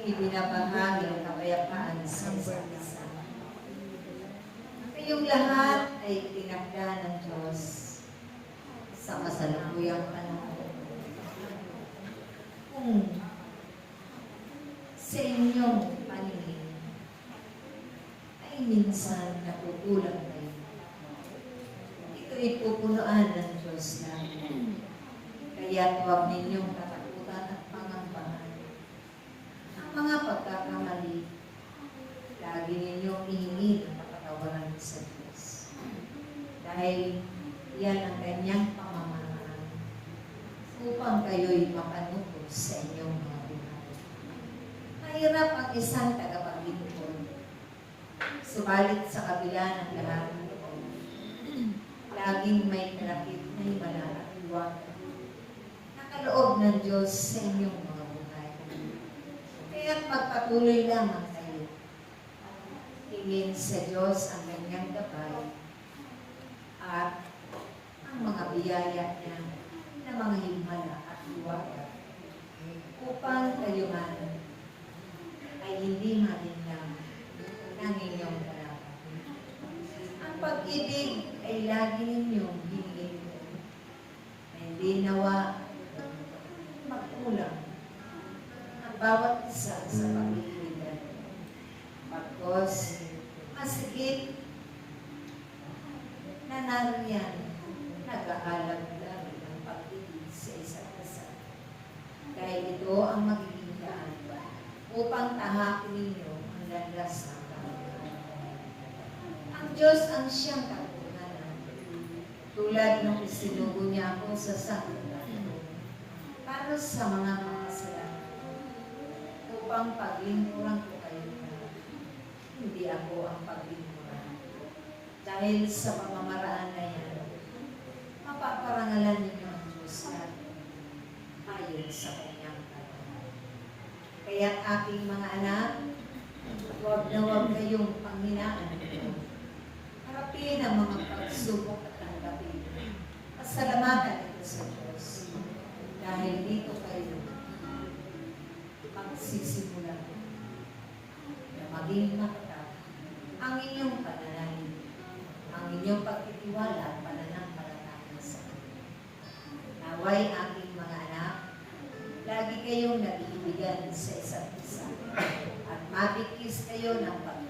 Ibinabahagi ang kapayapaan sa isa't isa. Kayong lahat ay tinakda ng Diyos sa kasalukuyang panahon. Kung sa inyong paningin ay minsan nakukulang kayo, ito'y pupunuan ng Diyos namin. Kaya't huwag ninyong katakutan at pangambahan. Ang mga pagkakamali, lagi ninyong ihingi ng kapatawaran sa Diyos. Dahil yan ang kanyang pamamaraan upang kayo'y mapanukos sa inyong mga buhay. Mahirap ang isang tagapaglingkod. Subalit sa kabila ng lahat ng ito, laging may kalapit na himala at iwanan na kaloob ng Diyos sa inyong mga buhay. Kaya't magpatuloy lamang kayo. Hingin sa Diyos ang kanyang gabay at ang mga biyaya niya na mga himala at iwanan upang kayo man ay hindi malinlang ng inyong kalaban. Ang pag-ibig ay lagi ninyong hingin na hindi nawa magkulang ang bawat isa sa pag-ibig. Pagkos, masigit na nariyan, nag-aalag lang ng pag-ibig sa isa't isa. Dahil ito ang magiging daan upang tahakin ninyo ang landas ng kamatayan. Ang Diyos ang siyang katotohanan. Tulad nung isinugo niya ako sa sanglibutan para sa mga makasalanan upang paglingkuran ko kayo na hindi ako ang paglingkuran. Dahil sa pamamaraan na yan, mapaparangalan ninyo ang Diyos natin ayon sa kanyang kalooban. Kaya't aking mga anak, huwag na huwag kayong panghinaan. Harapin ang mga pagsubok at tanggapin. Pasalamatan ito sa Diyos. Dahil dito kayo magsisimula na maging matatag ang inyong pananalig, ang inyong pagtitiwala at pananampalataya sa Kanya. Naway aking mga anak, lagi lagi kayong nag-iibigan sa isa't isa at mabigkis kayo ng pag